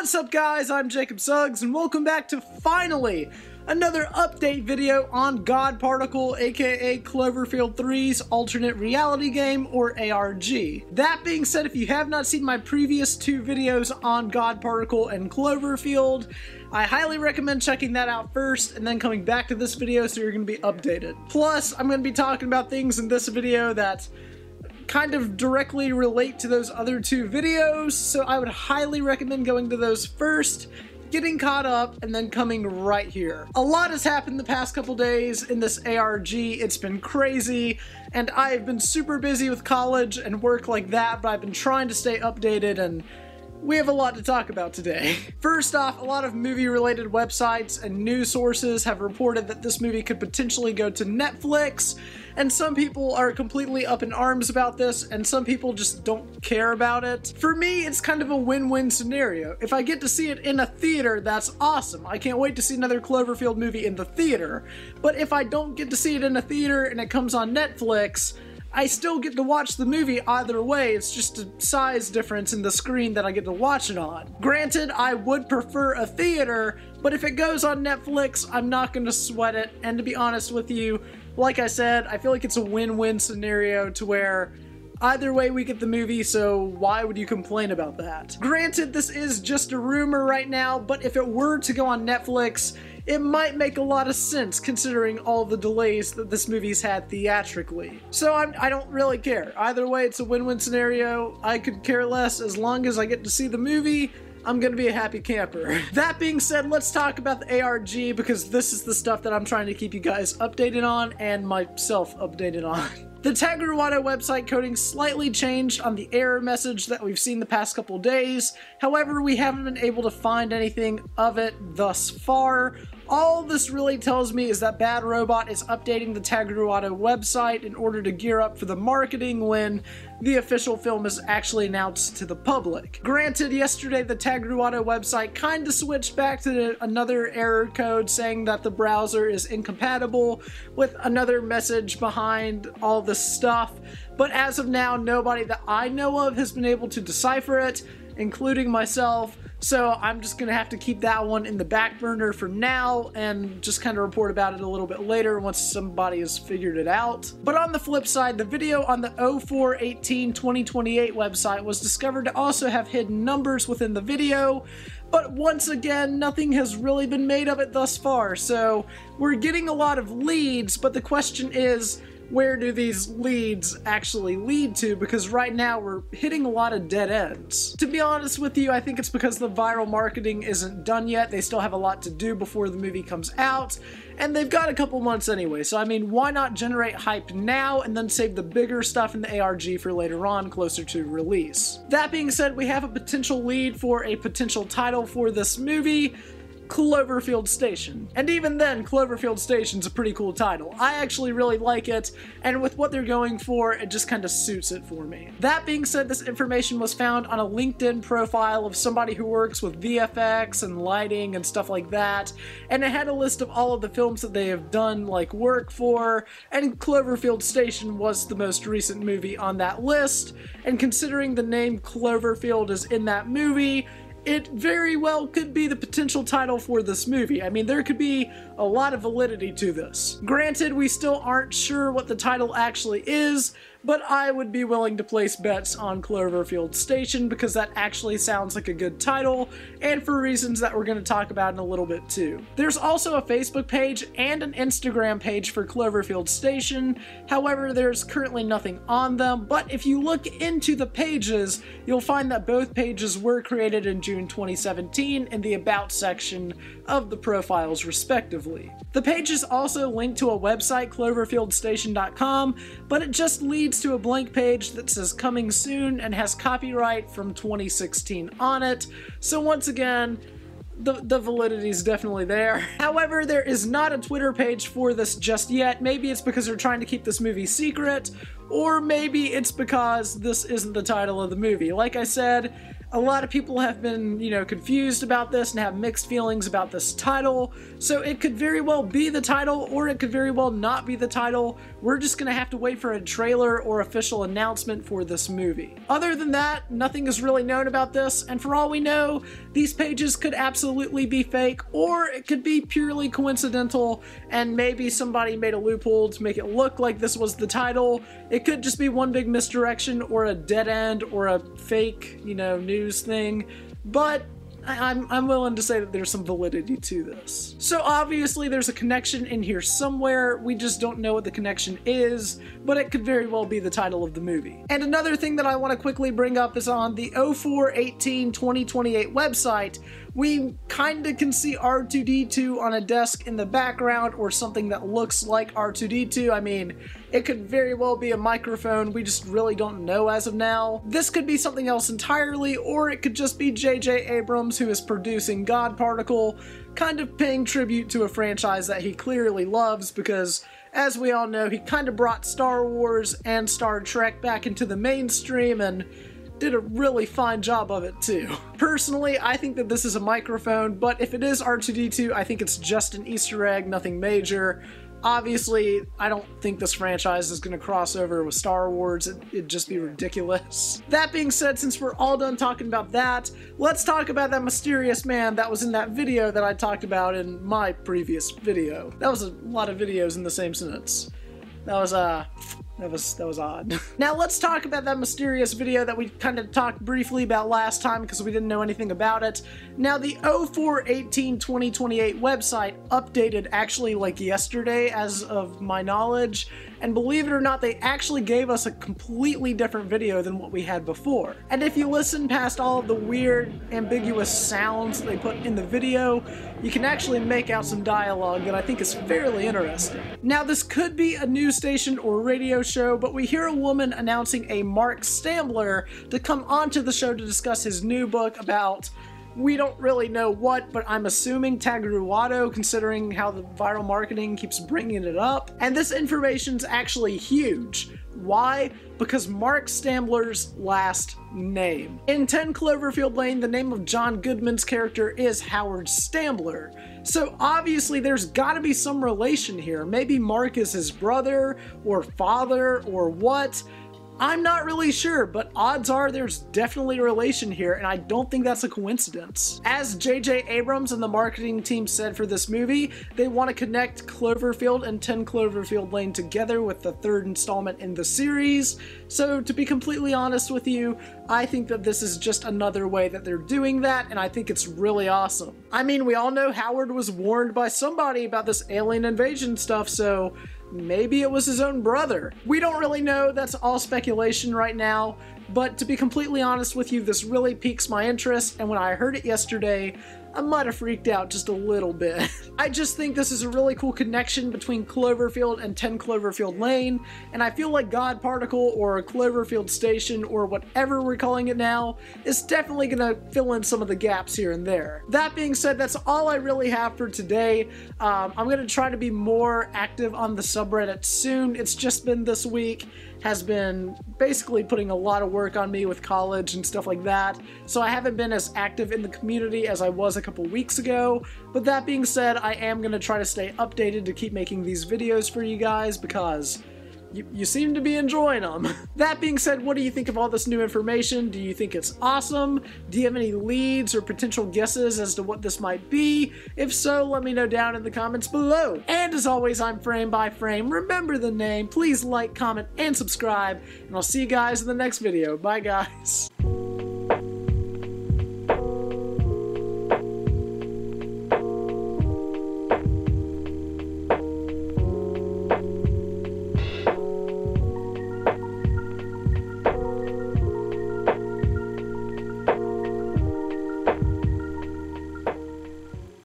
What's up guys, I'm Jacob Suggs and welcome back to finally another update video on God Particle, aka Cloverfield 3's alternate reality game, or ARG. That being said, if you have not seen my previous two videos on God Particle and Cloverfield, I highly recommend checking that out first and then coming back to this video so you're going to be updated. Plus, I'm going to be talking about things in this video that kind of directly relate to those other two videos, so I would highly recommend going to those first, getting caught up, and then coming right here. A lot has happened the past couple days in this ARG. It's been crazy, and I've been super busy with college and work like that, but I've been trying to stay updated, and we have a lot to talk about today. First off, a lot of movie-related websites and news sources have reported that this movie could potentially go to Netflix, and some people are completely up in arms about this, and some people just don't care about it. For me, it's kind of a win-win scenario. If I get to see it in a theater, that's awesome. I can't wait to see another Cloverfield movie in the theater. But if I don't get to see it in a theater and it comes on Netflix, I still get to watch the movie either way. It's just a size difference in the screen that I get to watch it on. Granted, I would prefer a theater, but if it goes on Netflix, I'm not going to sweat it. And to be honest with you, like I said, I feel like it's a win-win scenario to where either way we get the movie, so why would you complain about that? Granted, this is just a rumor right now, but if it were to go on Netflix, it might make a lot of sense considering all the delays that this movie's had theatrically. So I don't really care. Either way, it's a win-win scenario. I could care less. As long as I get to see the movie, I'm gonna be a happy camper. That being said, let's talk about the ARG, because this is the stuff that I'm trying to keep you guys updated on and myself updated on. The Tagruato website coding slightly changed on the error message that we've seen the past couple days. However, we haven't been able to find anything of it thus far. All this really tells me is that Bad Robot is updating the Tagruato website in order to gear up for the marketing when the official film is actually announced to the public. Granted, yesterday the Tagruato website kinda switched back to another error code saying that the browser is incompatible with another message behind all this stuff, but as of now, nobody that I know of has been able to decipher it, including myself. So I'm just gonna have to keep that one in the back burner for now and just kind of report about it a little bit later once somebody has figured it out. But on the flip side, the video on the 04/18/2028 website was discovered to also have hidden numbers within the video, but once again, nothing has really been made of it thus far. So we're getting a lot of leads, but the question is, where do these leads actually lead to? Because right now we're hitting a lot of dead ends. To be honest with you, I think it's because the viral marketing isn't done yet. They still have a lot to do before the movie comes out, and they've got a couple months anyway. So I mean, why not generate hype now and then save the bigger stuff in the ARG for later on, closer to release? That being said, we have a potential lead for a potential title for this movie: Cloverfield Station. And even then, Cloverfield Station's a pretty cool title. I actually really like it, and with what they're going for, it just kind of suits it for me. That being said, this information was found on a LinkedIn profile of somebody who works with VFX and lighting and stuff like that, and it had a list of all of the films that they have done like work for, and Cloverfield Station was the most recent movie on that list, and considering the name Cloverfield is in that movie, it very well could be the potential title for this movie. I mean, there could be a lot of validity to this. Granted, we still aren't sure what the title actually is, but I would be willing to place bets on Cloverfield Station because that actually sounds like a good title, and for reasons that we're going to talk about in a little bit too. There's also a Facebook page and an Instagram page for Cloverfield Station. However, there's currently nothing on them, but if you look into the pages, you'll find that both pages were created in June 2017 in the About section of the profiles respectively. The pages also link to a website, cloverfieldstation.com, but it just leads to a blank page that says coming soon and has copyright from 2016 on it. So once again, the validity is definitely there. However, there is not a Twitter page for this just yet. Maybe it's because they're trying to keep this movie secret, or maybe it's because this isn't the title of the movie. Like I said, A lot of people have been, confused about this and have mixed feelings about this title, so it could very well be the title, or it could very well not be the title. We're just gonna have to wait for a trailer or official announcement for this movie. Other than that, nothing is really known about this, and for all we know, these pages could absolutely be fake, or it could be purely coincidental, and maybe somebody made a loophole to make it look like this was the title. It could just be one big misdirection, or a dead end, or a fake, news thing, but I'm willing to say that there's some validity to this. So obviously there's a connection in here somewhere, we just don't know what the connection is, but it could very well be the title of the movie. And another thing that I want to quickly bring up is on the 04/18/2028 website, we kinda can see R2-D2 on a desk in the background, or something that looks like R2-D2. I mean, it could very well be a microphone, we just really don't know as of now. This could be something else entirely, or it could just be J.J. Abrams, who is producing God Particle, kind of paying tribute to a franchise that he clearly loves, because as we all know, he kind of brought Star Wars and Star Trek back into the mainstream and did a really fine job of it too. Personally, I think that this is a microphone, but if it is R2-D2, I think it's just an Easter egg, nothing major. Obviously, I don't think this franchise is going to cross over with Star Wars. It'd just be ridiculous. That being said, since we're all done talking about that, let's talk about that mysterious man that was in that video that I talked about in my previous video. That was a lot of videos in the same sentence. That was odd. Now let's talk about that mysterious video that we kind of talked briefly about last time because we didn't know anything about it. Now the 04/18/2028 website updated actually like yesterday as of my knowledge, and believe it or not, they actually gave us a completely different video than what we had before. And if you listen past all of the weird, ambiguous sounds they put in the video, you can actually make out some dialogue that I think is fairly interesting. Now this could be a news station or radio show, but we hear a woman announcing a Mark Stambler to come onto the show to discuss his new book about, we don't really know what, but I'm assuming Tagruato, considering how the viral marketing keeps bringing it up. And this information's actually huge. Why? Because Mark Stambler's last name. In 10 Cloverfield Lane, the name of John Goodman's character is Howard Stambler. So obviously there's gotta be some relation here. Maybe Mark is his brother, or father, or what? I'm not really sure, but odds are there's definitely a relation here, and I don't think that's a coincidence. As J.J. Abrams and the marketing team said for this movie, they want to connect Cloverfield and 10 Cloverfield Lane together with the third installment in the series. So to be completely honest with you, I think that this is just another way that they're doing that, and I think it's really awesome. I mean, we all know Howard was warned by somebody about this alien invasion stuff, so maybe it was his own brother. We don't really know, that's all speculation right now, but to be completely honest with you, this really piques my interest, and when I heard it yesterday, I might have freaked out just a little bit. I just think this is a really cool connection between Cloverfield and 10 Cloverfield Lane, and I feel like God Particle or Cloverfield Station or whatever we're calling it now is definitely gonna fill in some of the gaps here and there. That being said, that's all I really have for today. I'm gonna try to be more active on the subreddit soon. It's just been this week, has been basically putting a lot of work on me with college and stuff like that, so I haven't been as active in the community as I was a couple weeks ago. But that being said, I am going to try to stay updated to keep making these videos for you guys because you seem to be enjoying them. That being said, what do you think of all this new information? Do you think it's awesome? Do you have any leads or potential guesses as to what this might be? If so, let me know down in the comments below. And as always, I'm Frame by Frame. Remember the name. Please like, comment, and subscribe. And I'll see you guys in the next video. Bye, guys.